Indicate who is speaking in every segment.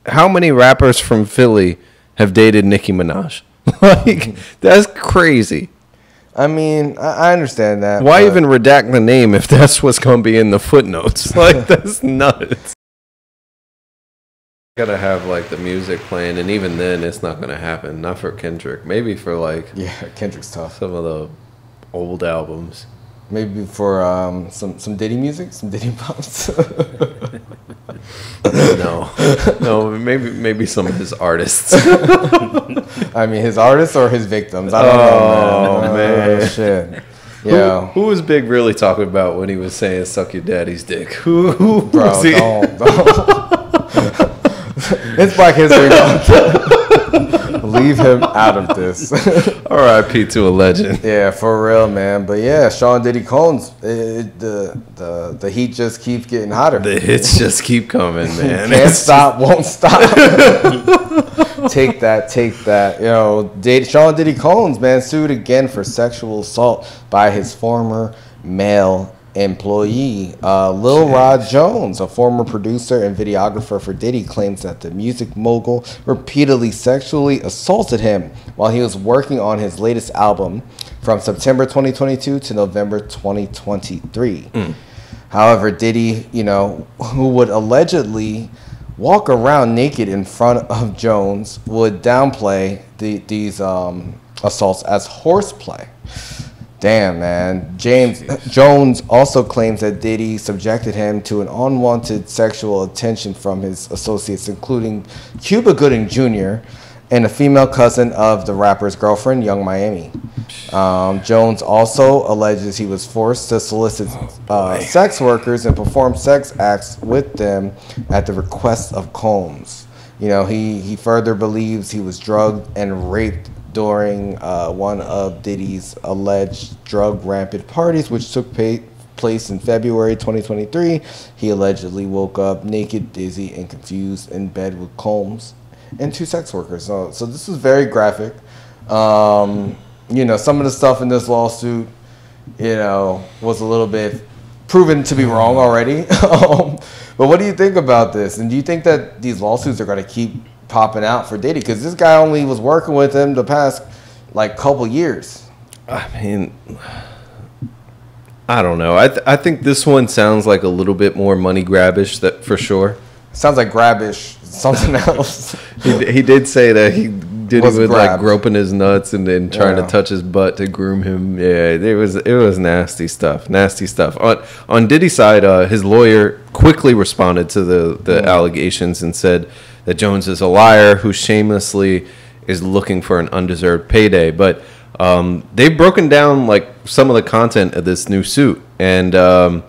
Speaker 1: how many rappers from Philly have dated Nicki Minaj? Like, that's crazy.
Speaker 2: I mean, I understand that.
Speaker 1: Why even redact the name if that's what's going to be in the footnotes? Like, that's nuts. Gotta have like the music playing, and even then it's not gonna happen. Not for Kendrick. Maybe for like,
Speaker 2: yeah, Kendrick's tough.
Speaker 1: Some of the old albums.
Speaker 2: Maybe for some Diddy music, some Diddy pops.
Speaker 1: No, maybe some of his artists.
Speaker 2: I mean, his artists or his victims. I don't know, man. Oh, shit. Yeah.
Speaker 1: Who was Big really talking about when he was saying "suck your daddy's dick"? Who
Speaker 2: Bro,
Speaker 1: was he?
Speaker 2: don't. It's Black History Month. Leave him out of this.
Speaker 1: R.I.P. to a legend.
Speaker 2: Yeah, for real, man. But yeah, Sean Diddy Combs, the heat just keeps getting hotter.
Speaker 1: The hits just keep coming, man.
Speaker 2: Can't stop, won't stop. Take that. You know, Sean Diddy Combs, man, sued again for sexual assault by his former male employee. Lil Rod Jones, a former producer and videographer for Diddy, claims that the music mogul repeatedly sexually assaulted him while he was working on his latest album from September 2022 to November 2023. However, Diddy, you know, who would allegedly walk around naked in front of Jones, would downplay these assaults as horseplay. Damn, man. Jones also claims that Diddy subjected him to an unwanted sexual attention from his associates, including Cuba Gooding Jr. and a female cousin of the rapper's girlfriend, Young Miami. Jones also alleges he was forced to solicit sex workers and perform sex acts with them at the request of Combs. You know, he further believes he was drugged and raped during one of Diddy's alleged drug rampant parties, which took place in February 2023. He allegedly woke up naked, dizzy, and confused in bed with Combs and two sex workers. So this is very graphic. You know, some of the stuff in this lawsuit, you know, was a little bit proven to be wrong already. But what do you think about this? And do you think that these lawsuits are going to keep popping out for Diddy? Because this guy only was working with him the past like couple years.
Speaker 1: I mean, I don't know. I think this one sounds like a little bit more money grabbish, that for sure.
Speaker 2: Sounds like grabbish, something else.
Speaker 1: He did say that he did it with like groping his nuts and then trying to touch his butt to groom him. Yeah, it was nasty stuff. Nasty stuff. On Diddy's side, his lawyer quickly responded to the allegations and said that Jones is a liar who shamelessly is looking for an undeserved payday. But they've broken down like some of the content of this new suit, and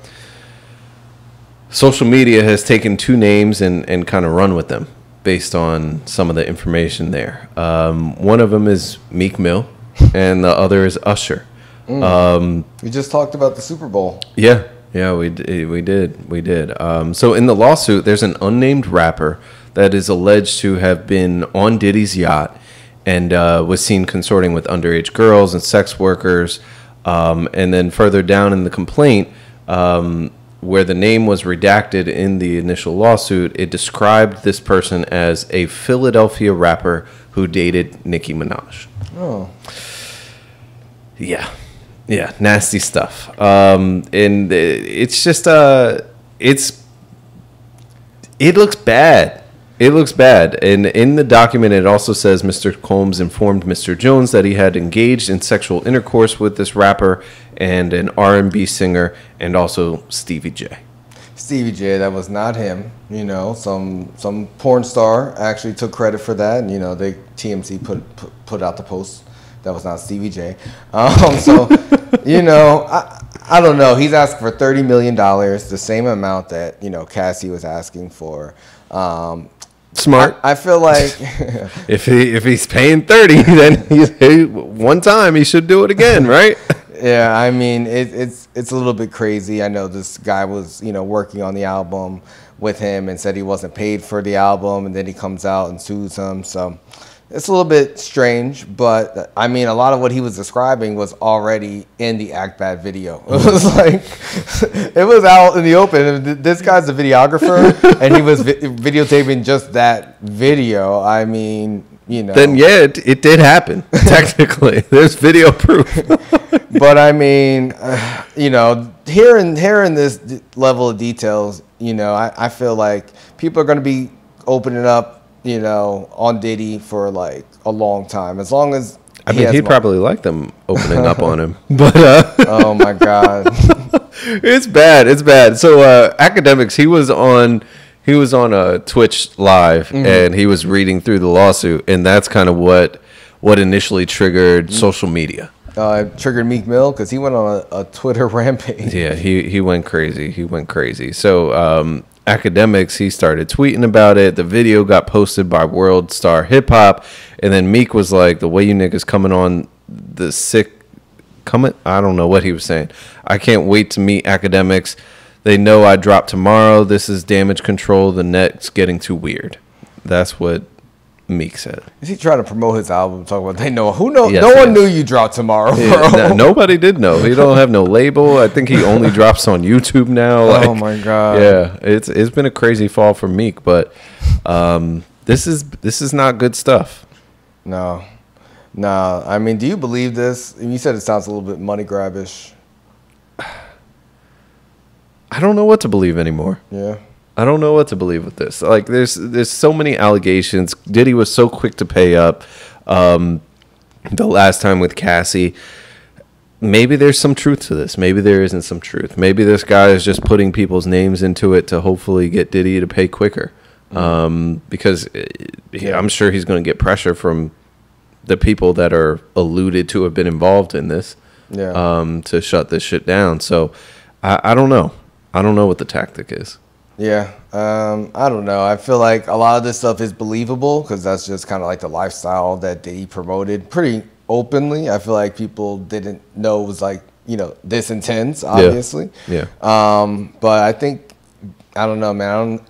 Speaker 1: social media has taken two names and kind of run with them based on some of the information there. One of them is Meek Mill, and the other is Usher.
Speaker 2: We just talked about the Super Bowl.
Speaker 1: Yeah, we did. So in the lawsuit, there's an unnamed rapper that is alleged to have been on Diddy's yacht and was seen consorting with underage girls and sex workers. And then further down in the complaint, where the name was redacted in the initial lawsuit, it described this person as a Philadelphia rapper who dated Nicki Minaj.
Speaker 2: Oh.
Speaker 1: Yeah, nasty stuff. And it's just, it looks bad. It looks bad. And in the document, it also says Mr. Combs informed Mr. Jones that he had engaged in sexual intercourse with this rapper and an R&B singer, and also Stevie J.
Speaker 2: Stevie J, that was not him. You know, some porn star actually took credit for that. And, you know, TMZ put out the post. That was not Stevie J. So, you know, I don't know. He's asking for $30 million, the same amount that, you know, Cassie was asking for.
Speaker 1: Smart.
Speaker 2: I feel like
Speaker 1: if he's paying 30, then one time he should do it again, right?
Speaker 2: Yeah, I mean it's a little bit crazy. I know this guy was, you know, working on the album with him and said he wasn't paid for the album, and then he comes out and sues him. So, it's a little bit strange, but I mean, a lot of what he was describing was already in the Act Bad video. It was like, it was out in the open. This guy's a videographer, and he was videotaping just that video. I mean, you know.
Speaker 1: Then yeah, it did happen. Technically, there's video proof.
Speaker 2: But I mean, you know, hearing this level of details, you know, I feel like people are going to be opening up, you know, on Diddy for like a long time, as long as
Speaker 1: he'd probably like them opening up on him. But
Speaker 2: oh my god,
Speaker 1: it's bad. So Academics, he was on a Twitch live, and he was reading through the lawsuit, and that's kind of what initially triggered social media.
Speaker 2: It triggered Meek Mill because he went on a Twitter rampage.
Speaker 1: Yeah, he went crazy. So Academics, he started tweeting about it. The video got posted by World Star Hip Hop, and then Meek was like, "The way you niggas coming on the I don't know what he was saying. I can't wait to meet Academics. They know I drop tomorrow. This is damage control. The net's getting too weird." That's what Meek said.
Speaker 2: Is he trying to promote his album? Talk about they know who know?
Speaker 1: Yes,
Speaker 2: no one knew you dropped tomorrow, bro.
Speaker 1: Yeah, nobody did know. He don't have no label. I think he only drops on YouTube now. Like,
Speaker 2: oh my god.
Speaker 1: Yeah, it's been a crazy fall for Meek, but this is not good stuff.
Speaker 2: No. I mean, do you believe this? You said it sounds a little bit money grabbish.
Speaker 1: I don't know what to believe anymore.
Speaker 2: Yeah.
Speaker 1: I don't know what to believe with this. Like, there's so many allegations. Diddy was so quick to pay up the last time with Cassie. Maybe there's some truth to this. Maybe there isn't some truth. Maybe this guy is just putting people's names into it to hopefully get Diddy to pay quicker. Because I'm sure he's going to get pressure from the people that are alluded to have been involved in this to shut this shit down. So I don't know. I don't know what the tactic is.
Speaker 2: Yeah, I don't know. I feel like a lot of this stuff is believable because that's just kind of like the lifestyle that Diddy promoted pretty openly. I feel like people didn't know it was like, you know, this intense, obviously.
Speaker 1: Yeah.
Speaker 2: But I think, I don't know, man.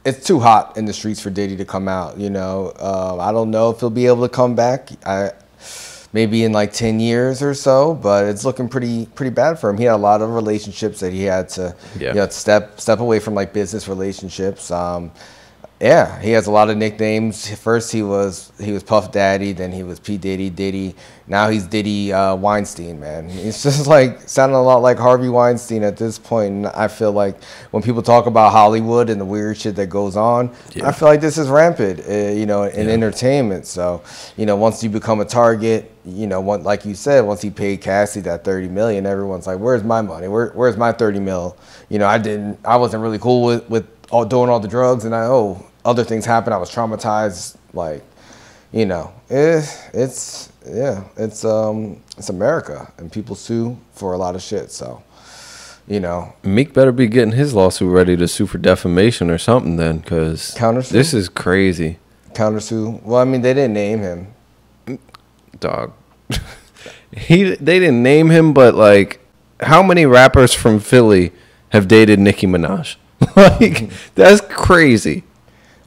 Speaker 2: It's too hot in the streets for Diddy to come out, you know. I don't know if he'll be able to come back. Maybe in like 10 years or so, but it's looking pretty bad for him. He had a lot of relationships that he had to, you know, step away from, like business relationships. Yeah, he has a lot of nicknames. First he was Puff Daddy, then he was P Diddy. Now he's Diddy Weinstein, man. He's just like sounding a lot like Harvey Weinstein at this point. And I feel like when people talk about Hollywood and the weird shit that goes on, I feel like this is rampant, you know, in entertainment. So, you know, once you become a target, you know, like you said, once he paid Cassie that $30 million, everyone's like, "Where's my money? Where's my $30 mil?" You know, I wasn't really cool with doing all the drugs, and other things happened. I was traumatized. Like, you know, it's America, and people sue for a lot of shit. So, you know,
Speaker 1: Meek better be getting his lawsuit ready to sue for defamation or something then, because this is crazy.
Speaker 2: Countersue. Well, I mean, they didn't name him.
Speaker 1: Dog. They didn't name him, but like, how many rappers from Philly have dated Nicki Minaj? Like, that's crazy.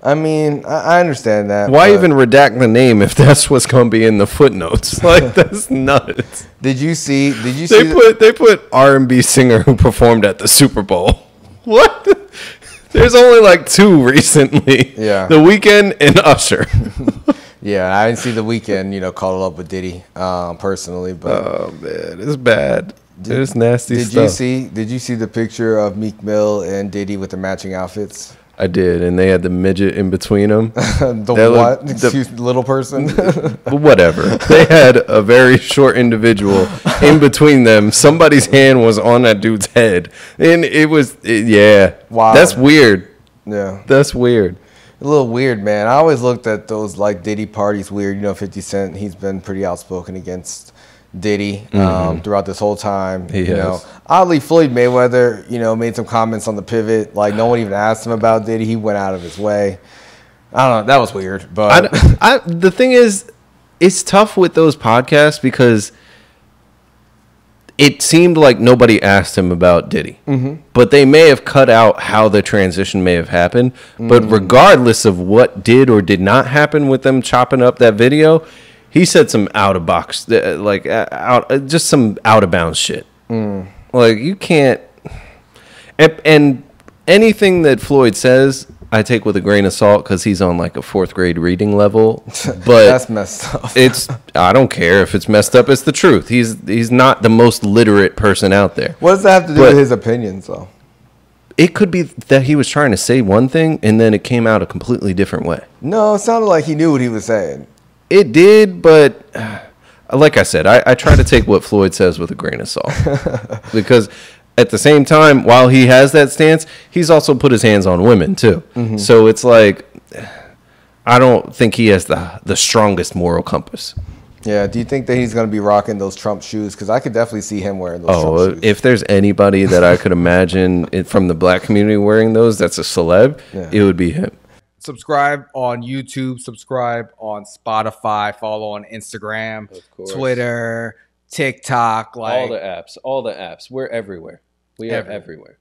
Speaker 2: I mean, I understand that.
Speaker 1: Why even redact the name if that's what's gonna be in the footnotes? Like, that's nuts. Did you see? They put R&B singer who performed at the Super Bowl. What? There's only like 2 recently. Yeah. The Weeknd and Usher.
Speaker 2: Yeah, I didn't see The Weeknd, you know, call up with Diddy personally, but
Speaker 1: oh man, it's bad. It's nasty stuff.
Speaker 2: Did you see the picture of Meek Mill and Diddy with the matching outfits?
Speaker 1: I did, and they had the midget in between them.
Speaker 2: The little person?
Speaker 1: Whatever. They had a very short individual in between them. Somebody's hand was on that dude's head, and yeah. Wow. That's weird. Yeah. That's weird.
Speaker 2: A little weird, man. I always looked at those like Diddy parties weird. You know, 50 Cent, he's been pretty outspoken against Diddy throughout this whole time. You know, oddly, Floyd Mayweather, you know, made some comments on the pivot. Like, no one even asked him about Diddy. He went out of his way. I don't know. That was weird. But
Speaker 1: the thing is, it's tough with those podcasts because it seemed like nobody asked him about Diddy. But they may have cut out how the transition may have happened. But regardless of what did or did not happen with them chopping up that video, he said some out of box, just some out of bounds shit. Like, you can't. And anything that Floyd says, I take with a grain of salt because he's on like a 4th grade reading level. But
Speaker 2: that's messed up.
Speaker 1: I don't care if it's messed up. It's the truth. He's not the most literate person out there.
Speaker 2: What does that have to do with his opinions, though?
Speaker 1: It could be that he was trying to say one thing and then it came out a completely different way.
Speaker 2: No, it sounded like he knew what he was saying.
Speaker 1: It did, but like I said, I try to take what Floyd says with a grain of salt. Because at the same time, while he has that stance, he's also put his hands on women, too. So it's like, I don't think he has the strongest moral compass.
Speaker 2: Yeah, do you think that he's going to be rocking those Trump shoes? Because I could definitely see him wearing those Trump shoes.
Speaker 1: If there's anybody that I could imagine from the black community wearing those, that's a celeb, it would be him.
Speaker 3: Subscribe on YouTube, subscribe on Spotify, follow on Instagram, Twitter, TikTok.
Speaker 1: All the apps. We're everywhere. We are everywhere.